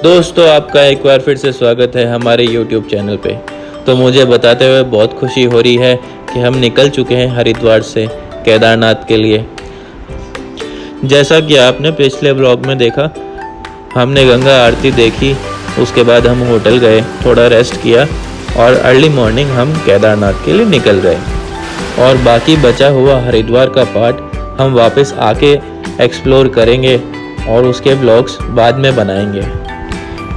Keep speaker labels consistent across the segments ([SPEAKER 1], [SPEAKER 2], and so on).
[SPEAKER 1] दोस्तों, आपका एक बार फिर से स्वागत है हमारे YouTube चैनल पे। तो मुझे बताते हुए बहुत खुशी हो रही है कि हम निकल चुके हैं हरिद्वार से केदारनाथ के लिए। जैसा कि आपने पिछले ब्लॉग में देखा, हमने गंगा आरती देखी, उसके बाद हम होटल गए, थोड़ा रेस्ट किया और अर्ली मॉर्निंग हम केदारनाथ के लिए निकल गए। और बाकी बचा हुआ हरिद्वार का पार्ट हम वापस आके एक्सप्लोर करेंगे और उसके ब्लॉग्स बाद में बनाएंगे।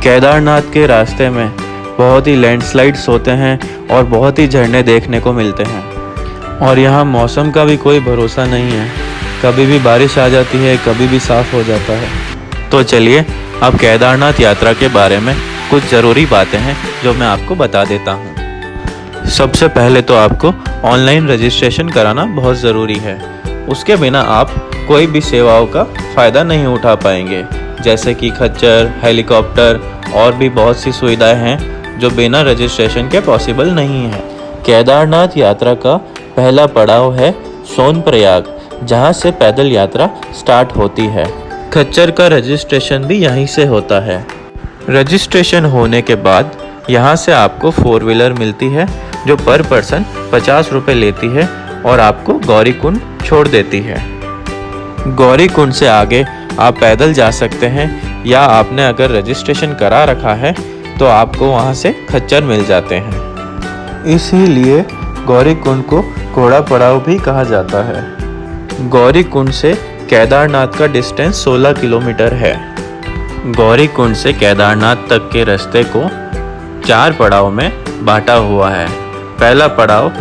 [SPEAKER 1] केदारनाथ के रास्ते में बहुत ही लैंडस्लाइड्स होते हैं और बहुत ही झरने देखने को मिलते हैं। और यहाँ मौसम का भी कोई भरोसा नहीं है, कभी भी बारिश आ जाती है, कभी भी साफ़ हो जाता है। तो चलिए अब केदारनाथ यात्रा के बारे में कुछ ज़रूरी बातें हैं जो मैं आपको बता देता हूँ। सबसे पहले तो आपको ऑनलाइन रजिस्ट्रेशन कराना बहुत ज़रूरी है। उसके बिना आप कोई भी सेवाओं का फ़ायदा नहीं उठा पाएंगे, जैसे कि खच्चर, हेलीकॉप्टर और भी बहुत सी सुविधाएं हैं जो बिना रजिस्ट्रेशन के पॉसिबल नहीं है। केदारनाथ यात्रा का पहला पड़ाव है सोनप्रयाग, जहां से पैदल यात्रा स्टार्ट होती है। खच्चर का रजिस्ट्रेशन भी यहीं से होता है। रजिस्ट्रेशन होने के बाद यहां से आपको 4 व्हीलर मिलती है जो पर पर्सन 50 रुपये लेती है और आपको गौरीकुंड छोड़ देती है। गौरीकुंड से आगे आप पैदल जा सकते हैं, या आपने अगर रजिस्ट्रेशन करा रखा है तो आपको वहां से खच्चर मिल जाते हैं। इसीलिए गौरीकुंड को घोड़ा पड़ाव भी कहा जाता है। गौरीकुंड से केदारनाथ का डिस्टेंस 16 किलोमीटर है। गौरीकुंड से केदारनाथ तक के रास्ते को 4 पड़ाव में बांटा हुआ है। पहला पड़ाव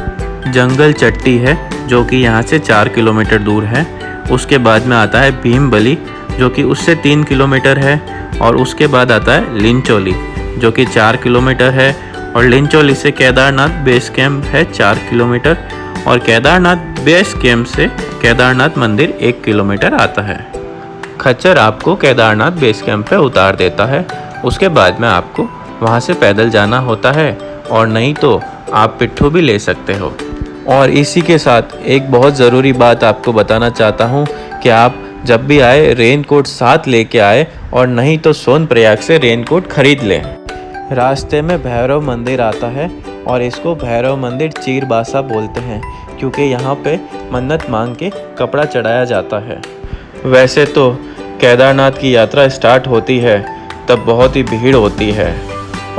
[SPEAKER 1] जंगल चट्टी है, जो कि यहाँ से 4 किलोमीटर दूर है। उसके बाद में आता है भीमबली, जो कि उससे 3 किलोमीटर है। और उसके बाद आता है लिंचोली, जो कि 4 किलोमीटर है। और लिंचोली से केदारनाथ बेस कैंप है 4 किलोमीटर। और केदारनाथ बेस कैंप से केदारनाथ मंदिर 1 किलोमीटर आता है। खच्चर आपको केदारनाथ बेस कैंप पे उतार देता है। उसके बाद में आपको वहाँ से पैदल जाना होता है, और नहीं तो आप पिट्ठू भी ले सकते हो। और इसी के साथ एक बहुत ज़रूरी बात आपको बताना चाहता हूँ कि आप जब भी आए रेनकोट साथ लेके आए, और नहीं तो सोनप्रयाग से रेनकोट खरीद लें। रास्ते में भैरव मंदिर आता है, और इसको भैरव मंदिर चीरबासा बोलते हैं, क्योंकि यहाँ पे मन्नत मांग के कपड़ा चढ़ाया जाता है। वैसे तो केदारनाथ की यात्रा स्टार्ट होती है तब बहुत ही भीड़ होती है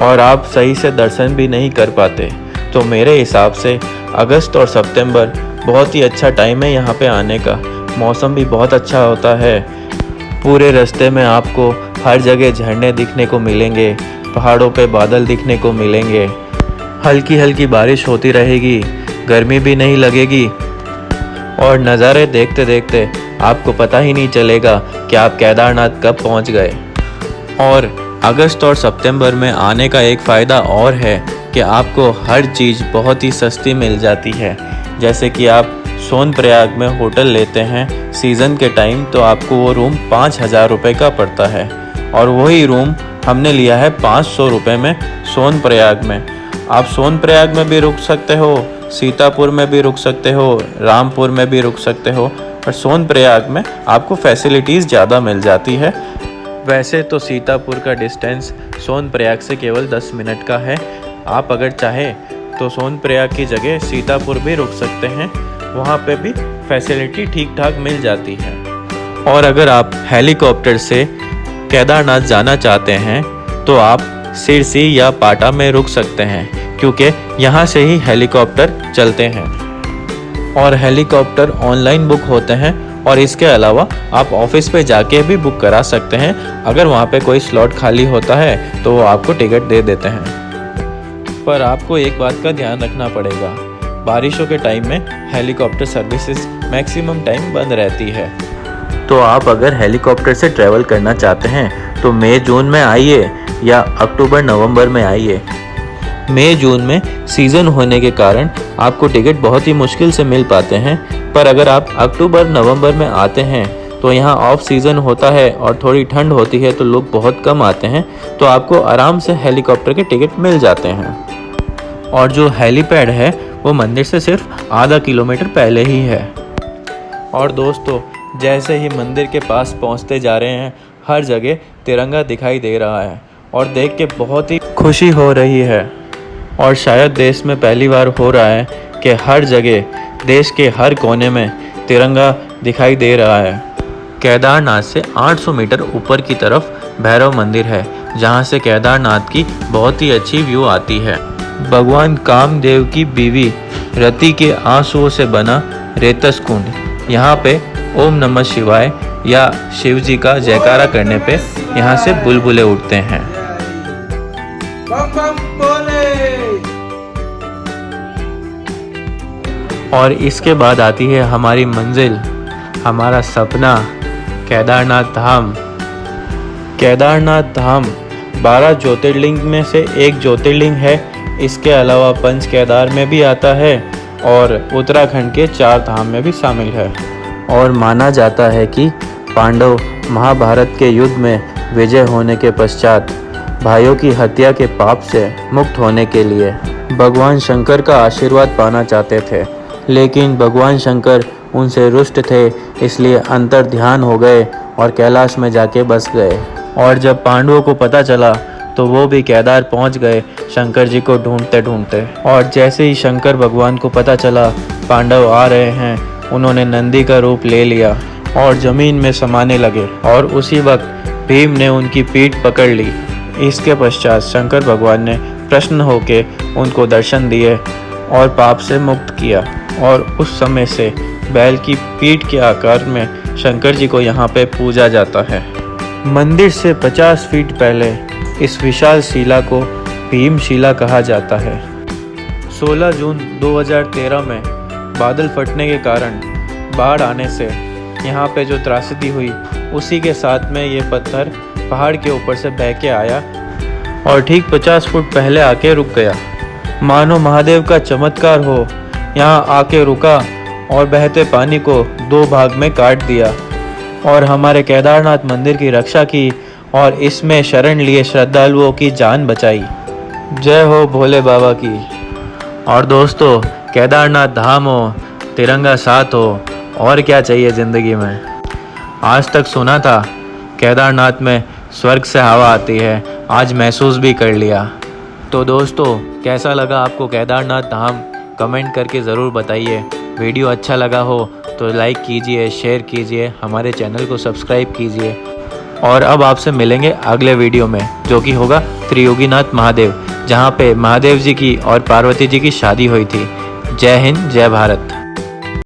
[SPEAKER 1] और आप सही से दर्शन भी नहीं कर पाते। तो मेरे हिसाब से अगस्त और सितंबर बहुत ही अच्छा टाइम है यहाँ पे आने का। मौसम भी बहुत अच्छा होता है। पूरे रास्ते में आपको हर जगह झरने दिखने को मिलेंगे, पहाड़ों पे बादल दिखने को मिलेंगे, हल्की हल्की बारिश होती रहेगी, गर्मी भी नहीं लगेगी, और नज़ारे देखते देखते आपको पता ही नहीं चलेगा कि आप केदारनाथ कब पहुँच गए। और अगस्त और सितंबर में आने का एक फ़ायदा और है कि आपको हर चीज़ बहुत ही सस्ती मिल जाती है। जैसे कि आप सोनप्रयाग में होटल लेते हैं सीज़न के टाइम, तो आपको वो रूम 5,000 रुपये का पड़ता है। और वही रूम हमने लिया है 500 रुपये में सोनप्रयाग में। आप सोनप्रयाग में भी रुक सकते हो, सीतापुर में भी रुक सकते हो, रामपुर में भी रुक सकते हो, पर सोनप्रयाग में आपको फैसिलिटीज़ ज़्यादा मिल जाती है। वैसे तो सीतापुर का डिस्टेंस सोनप्रयाग से केवल 10 मिनट का है। आप अगर चाहें तो सोनप्रयाग की जगह सीतापुर भी रुक सकते हैं, वहाँ पे भी फैसिलिटी ठीक ठाक मिल जाती है। और अगर आप हेलीकॉप्टर से केदारनाथ जाना चाहते हैं तो आप सिरसी या पाटा में रुक सकते हैं, क्योंकि यहाँ से ही हेलीकॉप्टर चलते हैं। और हेलीकॉप्टर ऑनलाइन बुक होते हैं, और इसके अलावा आप ऑफिस पे जाके भी बुक करा सकते हैं। अगर वहाँ पे कोई स्लॉट खाली होता है तो वो आपको टिकट दे देते हैं। पर आपको एक बात का ध्यान रखना पड़ेगा, बारिशों के टाइम में हेलीकॉप्टर सर्विसेज मैक्सिमम टाइम बंद रहती है। तो आप अगर हेलीकॉप्टर से ट्रैवल करना चाहते हैं तो मई जून में आइए या अक्टूबर नवंबर में आइए। मई जून में सीज़न होने के कारण आपको टिकट बहुत ही मुश्किल से मिल पाते हैं, पर अगर आप अक्टूबर नवंबर में आते हैं तो यहाँ ऑफ सीज़न होता है और थोड़ी ठंड होती है, तो लोग बहुत कम आते हैं, तो आपको आराम से हेलीकॉप्टर के टिकट मिल जाते हैं। और जो हेलीपैड है वो मंदिर से सिर्फ आधा किलोमीटर पहले ही है। और दोस्तों, जैसे ही मंदिर के पास पहुंचते जा रहे हैं, हर जगह तिरंगा दिखाई दे रहा है और देख के बहुत ही खुशी हो रही है। और शायद देश में पहली बार हो रहा है कि हर जगह देश के हर कोने में तिरंगा दिखाई दे रहा है। केदारनाथ से 800 मीटर ऊपर की तरफ भैरव मंदिर है, जहां से केदारनाथ की बहुत ही अच्छी व्यू आती है। भगवान कामदेव की बीवी रति के आंसुओं से बना रेतस कुंड, यहाँ पे ओम नमः शिवाय या शिव जी का जयकारा करने पे यहाँ से बुलबुले उठते हैं। और इसके बाद आती है हमारी मंजिल, हमारा सपना, केदारनाथ धाम। केदारनाथ धाम 12 ज्योतिर्लिंग में से एक ज्योतिर्लिंग है। इसके अलावा पंच केदार में भी आता है और उत्तराखंड के 4 धाम में भी शामिल है। और माना जाता है कि पांडव महाभारत के युद्ध में विजय होने के पश्चात भाइयों की हत्या के पाप से मुक्त होने के लिए भगवान शंकर का आशीर्वाद पाना चाहते थे, लेकिन भगवान शंकर उनसे रुष्ट थे, इसलिए अंतर ध्यान हो गए और कैलाश में जाके बस गए। और जब पांडवों को पता चला तो वो भी केदार पहुंच गए शंकर जी को ढूंढते ढूंढते। और जैसे ही शंकर भगवान को पता चला पांडव आ रहे हैं, उन्होंने नंदी का रूप ले लिया और जमीन में समाने लगे। और उसी वक्त भीम ने उनकी पीठ पकड़ ली। इसके पश्चात शंकर भगवान ने प्रसन्न होकर उनको दर्शन दिए और पाप से मुक्त किया। और उस समय से बैल की पीठ के आकार में शंकर जी को यहाँ पे पूजा जाता है। मंदिर से 50 फीट पहले इस विशाल शिला को भीमशिला कहा जाता है। 16 जून 2013 में बादल फटने के कारण बाढ़ आने से यहाँ पे जो त्रासदी हुई, उसी के साथ में ये पत्थर पहाड़ के ऊपर से बह के आया और ठीक 50 फुट पहले आके रुक गया। मानो महादेव का चमत्कार हो, यहाँ आके रुका और बहते पानी को 2 भाग में काट दिया और हमारे केदारनाथ मंदिर की रक्षा की और इसमें शरण लिए श्रद्धालुओं की जान बचाई। जय हो भोले बाबा की। और दोस्तों, केदारनाथ धाम हो, तिरंगा साथ हो, और क्या चाहिए ज़िंदगी में। आज तक सुना था केदारनाथ में स्वर्ग से हवा आती है, आज महसूस भी कर लिया। तो दोस्तों, कैसा लगा आपको केदारनाथ धाम, कमेंट करके ज़रूर बताइए। वीडियो अच्छा लगा हो तो लाइक कीजिए, शेयर कीजिए, हमारे चैनल को सब्सक्राइब कीजिए। और अब आपसे मिलेंगे अगले वीडियो में, जो कि होगा त्रियोगीनाथ महादेव, जहाँ पे महादेव जी की और पार्वती जी की शादी हुई थी। जय हिंद, जय भारत।